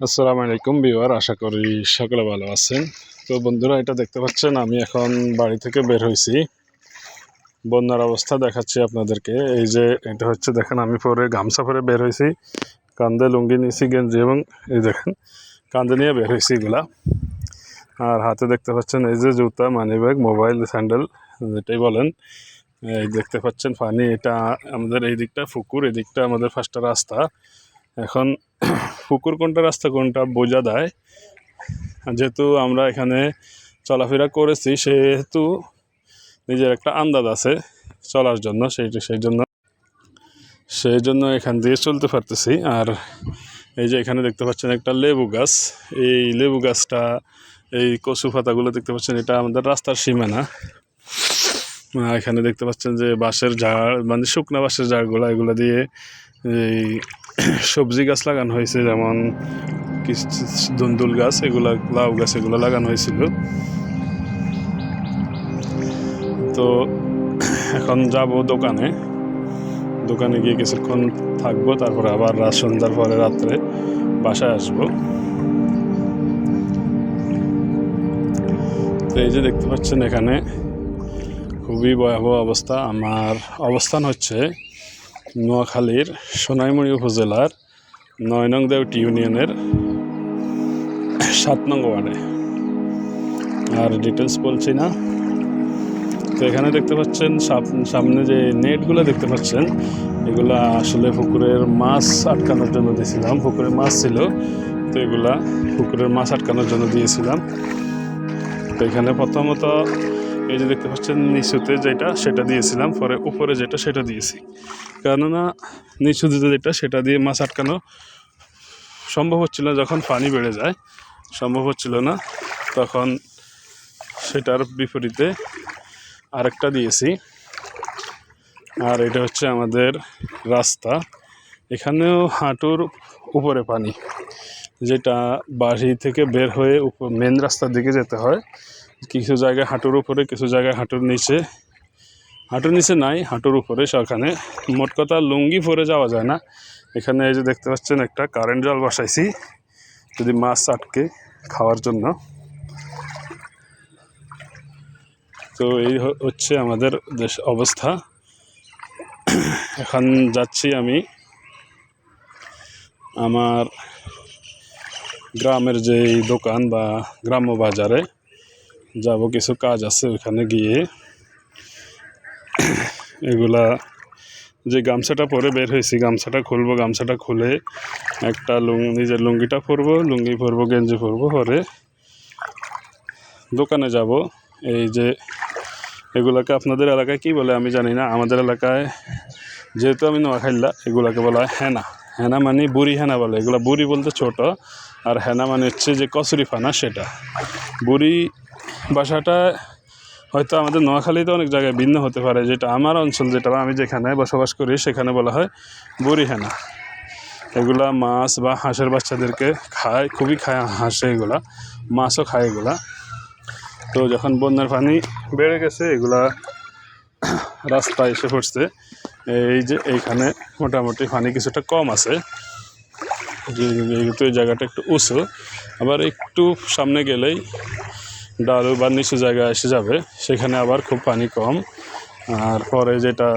আসসালামু আলাইকুম ভিউয়ার, আশা করি সকলে ভালো আছেন। তো বন্ধুরা, এটা দেখতে পাচ্ছেন আমি এখন বাড়ি থেকে বের হয়েছি। বন্যার অবস্থা দেখাচ্ছি আপনাদেরকে। এই যে এটা হচ্ছে, দেখেন আমি পরে গামছা পরে বের হয়েছি, কাঁধে লুঙ্গি নিয়েছি, গেঞ্জি, এবং এই দেখেন কাঁধে নিয়ে বের হয়েছি এগুলা। আর হাতে দেখতে পাচ্ছেন এই যে জুতা, মানি ব্যাগ, মোবাইল, স্যান্ডেল, যেটাই বলেন। এই দেখতে পাচ্ছেন পানি, এটা আমাদের এই দিকটা পুকুর, এই দিকটা আমাদের ফার্স্টটা রাস্তা। এখন পুকুর কোনটা, রাস্তা কোনটা বোঝা দেয়, যেহেতু আমরা এখানে চলাফেরা করেছি সেহেতু নিজের একটা আন্দাজ আছে চলার জন্য, সেই জন্য এখান দিয়ে চলতে পারতেছি। আর এই যে এখানে দেখতে পাচ্ছেন একটা লেবু গাছ, এই লেবু গাছটা, এই কচু পাতাগুলো দেখতে পাচ্ছেন, এটা আমাদের রাস্তার সীমানা। এখানে দেখতে পাচ্ছেন যে বাঁশের ঝাড়, মানে শুকনা বাঁশের ঝাড়গুলো, এগুলো দিয়ে এই সবজি গাছ লাগানো হয়েছে, যেমন ধুন্দুল গাছ, এগুলা লাউ গাছ, এগুলো লাগানো হয়েছিল। তো এখন যাব দোকানে গিয়ে কিছুক্ষণ থাকবো, তারপরে আবার সন্ধ্যার পরে রাত্রে বাসায় আসবো। তো এই যে দেখতে পাচ্ছেন এখানে খুবই ভয়াবহ অবস্থা। আমার অবস্থান হচ্ছে নোয়াখালীর সোনাইমুড়ি উপজেলার ৯ নং দেউটি ইউনিয়নের ৭ নং ওয়ার্ডে। আর ডিটেলস বলছি না। তো এখানে দেখতে পাচ্ছেন সামনে যে নেটগুলো দেখতে পাচ্ছেন, এগুলা আসলে পুকুরের মাছ আটকানোর জন্য দিয়েছিলাম। পুকুরে মাছ ছিল, তো এগুলা পুকুরের মাছ আটকানোর জন্য দিয়েছিলাম। তো এখানে প্রথমত এই যে দেখতে পাচ্ছেন নিচুতে যেটা, সেটা দিয়েছিলাম, পরে উপরে যেটা সেটা দিয়েছি। কেননা নিচুতে যেটা, সেটা দিয়ে মাছ আটকানো সম্ভব হচ্ছিল না, যখন পানি বেড়ে যায় সম্ভব হচ্ছিল না, তখন সেটার বিপরীতে আরেকটা দিয়েছি। আর এটা হচ্ছে আমাদের রাস্তা, এখানেও হাঁটুর উপরে পানি, যেটা বাড়ি থেকে বের হয়ে মেন রাস্তার দিকে যেতে হয়। কিছু জায়গায় হাঁটুর উপরে, কিছু জায়গায় হাঁটুর নিচে নাই, হাঁটুর উপরে। সেখানে মোট কথা লুঙ্গি পরে যাওয়া যায় না। এখানে এই যে দেখতে পাচ্ছেন একটা কারেন্ট জাল বসাইছি, যদি মাছ আটকে খাওয়ার জন্য। তো এই হচ্ছে আমাদের দেশ অবস্থা। এখন যাচ্ছি আমি আমার গ্রামের যেই দোকান বা গ্রাম্য বাজারে যাব, কিছু কাজ আছে ওখানে গিয়ে। এগুলা যে গামছাটা পরে বের হয়েছি, গামছাটা খুলবো, গামছাটা খুলে একটা নিজের লুঙ্গিটা পরবো, গেঞ্জি পরবো, পরে দোকানে যাব। এই যে এগুলাকে আপনাদের এলাকায় কি বলে আমি জানি না, আমাদের এলাকায় যেহেতু আমি নোয়াখাইল্লা, এগুলাকে বলা হয় হেনা মানে বুড়ি হেনা বলে। এগুলা বুড়ি বলতে ছোট, আর হেনা মানে হচ্ছে যে কচুরি ফানা, সেটা। বুড়ি ভাষাটা হয়তো আমাদের নোয়াখালীতে অনেক জায়গায় ভিন্ন হতে পারে, যেটা আমার অঞ্চল, যেটা আমি যেখানে বসবাস করি সেখানে বলা হয় বুড়ি হেনা। এগুলা মাছ বা হাঁসের বাচ্চাদেরকে খায়, খুবই খায় হাঁসে, এগুলা মাছও খায় এগুলা। তো যখন বন্যার পানি বেড়ে গেছে, এগুলা রাস্তায় এসে পড়ছে। এই যে এইখানে মোটামুটি পানি কিছুটা কম আছে, যেহেতু এই জায়গাটা একটু উঁচু। আবার একটু সামনে গেলেই ডালু বা নিচু জায়গায় এসে যাবে, সেখানে আবার খুব পানি কম। আর পরে যেটা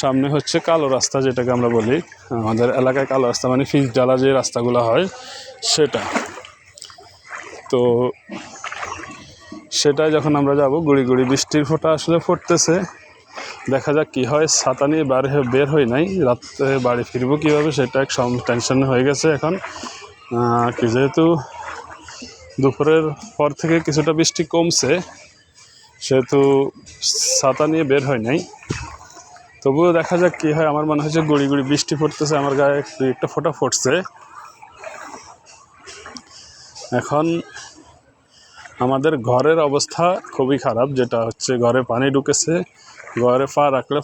সামনে হচ্ছে কালো রাস্তা, যেটাকে আমরা বলি আমাদের এলাকায় কালো রাস্তা, মানে ফিস ডালা যে রাস্তাগুলো হয় সেটা। তো সেটাই যখন আমরা যাব, গুড়ি গুড়ি বৃষ্টির ফোঁটা আসলে পড়তেছে, দেখা যাক কী হয়। ছাতা নিয়ে বের হই নাই, রাত্রে বাড়ি ফিরবো কীভাবে সেটা এক টেনশন হয়ে গেছে এখন। যেহেতু দুপুরের পর থেকে কিছুটা বৃষ্টি কমছে, সেহেতু ছাতা নিয়ে বের হয় নাই। তবুও দেখা যাক কী হয়। আমার মনে হচ্ছে গুড়ি গুড়ি বৃষ্টি পড়তেছে, আমার গায়ে একটা ফোঁটা পড়ছে। এখন আমাদের ঘরের অবস্থা খুবই খারাপ, যেটা হচ্ছে ঘরে পানি ঢুকেছে, ঘরে পা রাখলে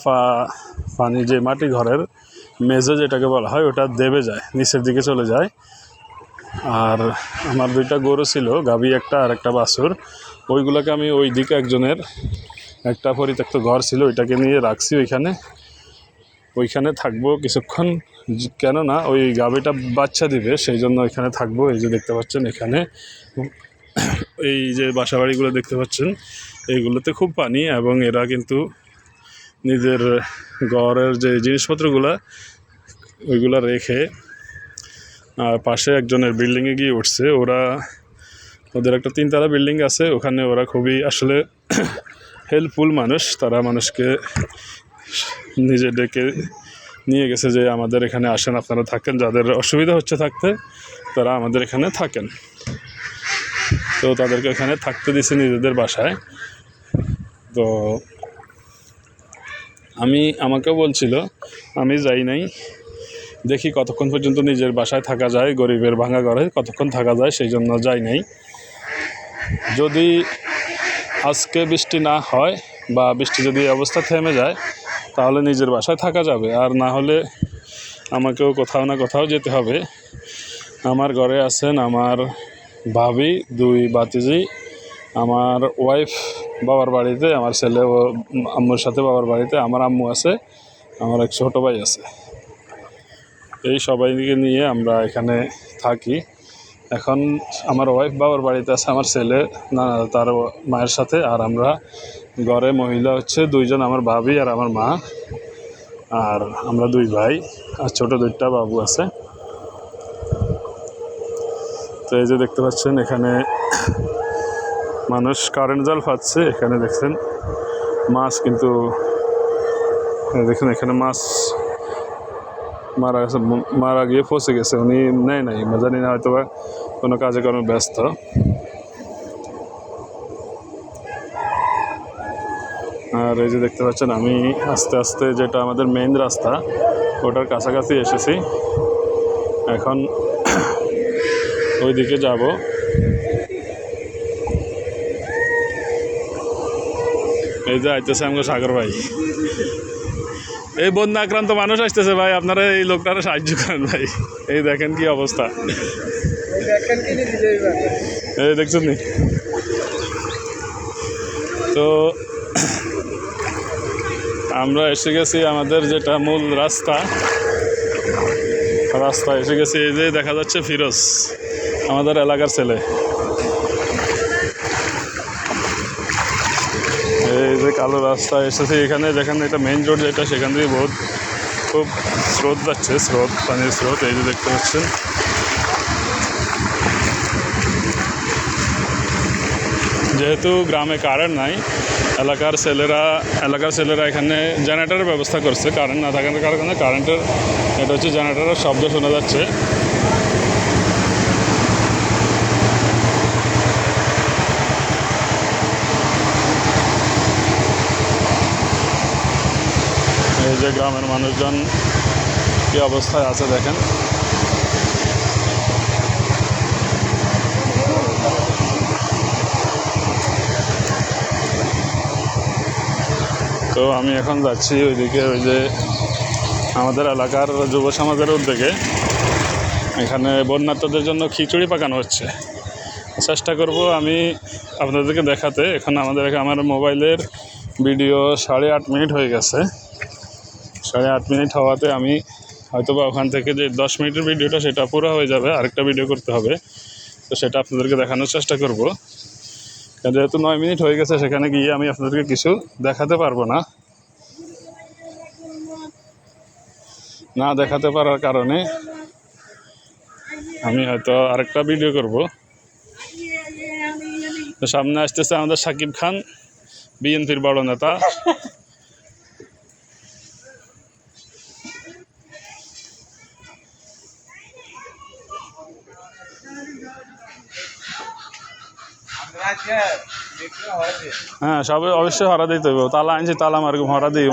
পানি, যে মাটি ঘরের মেঝে যেটাকে বলা হয়, ওটা দেবে যায়, নিচের দিকে চলে যায়। আর আমার 2টা গরু ছিল, গাভী একটা আর একটা বাছুর, ওইগুলোকে আমি ওই দিকে একজনের একটা পরিত্যক্ত ঘর ছিল, ওইটাকে নিয়ে রাখছি ওইখানে থাকবো কিছুক্ষণ, কেননা ওই গাভীটা বাচ্চা দিবে, সেই জন্য এখানে থাকবো। এই যে দেখতে পাচ্ছেন এখানে এই যে বাসাবাড়িগুলো দেখতে পাচ্ছেন, এইগুলোতে খুব পানি, এবং এরা কিন্তু নিজের ঘরের যে জিনিসপত্রগুলো ওইগুলো রেখে আর পাশে একজনের বিল্ডিংয়ে গিয়ে উঠছে। ওদের একটা 3 তলা বিল্ডিং আছে, ওখানে ওরা খুবই আসলে হেল্পফুল মানুষ। তারা মানুষকে নিজে ডেকে নিয়ে গেছে যে আমাদের এখানে আসেন, আপনারা থাকেন, যাদের অসুবিধা হচ্ছে থাকতে তারা আমাদের এখানে থাকেন। তো তাদেরকে এখানে থাকতে দিছে নিজেদের বাসায়। তো আমাকেও বলছিল, আমি যাই নাই, দেখি কতক্ষণ পর্যন্ত নিজের বাসায় থাকা যায়, গরিবের ভাঙা ঘরে কতক্ষণ থাকা যায়, সেই জন্য যাই নাই। যদি আজকে বৃষ্টি না হয় বা বৃষ্টি যদি অবস্থা থেমে যায় তাহলে নিজের বাসায় থাকা যাবে, আর না হলে আমাকেও কোথাও না কোথাও যেতে হবে। আমার ঘরে আছেন আমার ভাবি, 2 ভাতিজি, আমার ওয়াইফ বাবার বাড়িতে, আমার ছেলে ও আম্মুর সাথে বাবার বাড়িতে, আমার আম্মু আছে, আমার এক ছোটো ভাই আছে। এই সবাইকে নিয়ে আমরা এখানে থাকি। এখন আমার ওয়াইফ বাবার বাড়িতে আছে, আমার ছেলে তার মায়ের সাথে, আর আমরা ঘরে মহিলা হচ্ছে 2 জন, আমার ভাবি আর আমার মা, আর আমরা 2 ভাই, আর ছোটো 2টা বাবু আছে। তো এই যে দেখতে পাচ্ছেন এখানে মানুষ কারেন্ট জাল পাচ্ছে। এখানে দেখছেন মাছ, কিন্তু দেখুন এখানে মাছ মারা গিয়ে ফসে গেছে, উনি নেয় নাই, জানি না, হয়তো বা কোনো কাজে কর্মে ব্যস্ত। আর এই যে দেখতে পাচ্ছেন আমি আস্তে আস্তে, যেটা আমাদের মেইন রাস্তা, ওটার কাছাকাছি এসেছি। এখন ওইদিকে যাব। এই যে আইতেছে আমাকে সাগর ভাই, এই বন্যা আক্রান্ত মানুষ আসতেছে ভাই, আপনারা এই লোকটারা সাহায্য করেন ভাই। এই দেখেন কি অবস্থা, এই দেখছেন নি? তো আমরা এসে গেছি আমাদের যেটা মূল রাস্তা এসে গেছি। এই যে দেখা যাচ্ছে ফিরোজ, আমাদের এলাকার ছেলে। এই যে কালো রাস্তা এসেছে এখানে, যেখানে এটা মেইন রোড যেটা, সেখান থেকে খুব স্রোত যাচ্ছে, পানির স্রোত। এই যে দেখতে পাচ্ছেন যেহেতু গ্রামে কারেন্ট নাই, এলাকার ছেলেরা এখানে জেনারেটরের ব্যবস্থা করছে। কারেন্ট না থাকার কারণে কারেন্টের, এটা হচ্ছে জেনারেটরের শব্দ শোনা যাচ্ছে। এই যে গ্রামের মানুষজন কী অবস্থায় আছে দেখেন। তো আমি এখন যাচ্ছি ওইদিকে, ওই যে আমাদের এলাকার যুব সমাজের উদ্যোগে এখানে বন্যার্তদের জন্য খিচুড়ি পাকানো হচ্ছে। চেষ্টা করব আমি আপনাদেরকে দেখাতে। এখন আমার মোবাইলের ভিডিও 8.5 মিনিট হয়ে গেছে। 8.5 মিনিট হওয়াতে আমি হয়তো বা ওখান থেকে যে 10 মিনিটের ভিডিওটা, সেটা পুরো হয়ে যাবে, আরেকটা ভিডিও করতে হবে। তো সেটা আপনাদেরকে দেখানোর চেষ্টা করব। যেহেতু 9 মিনিট হয়ে গেছে, সেখানে গিয়ে আমি আপনাদেরকে কিছু দেখাতে পারবো না। দেখাতে পারার কারণে আমি হয়তো আরেকটা ভিডিও করব। তো সামনে আসতেছে আমাদের সাকিব খান, বিএনপির বড় নেতা। হ্যাঁ, সবাই অবশ্যই হরা দিতে হবে। তালা আনছি, তালা মার হরা দিই।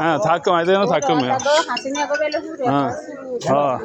হ্যাঁ, থাকো আইতে থাকো। হ্যাঁ, হ্যাঁ।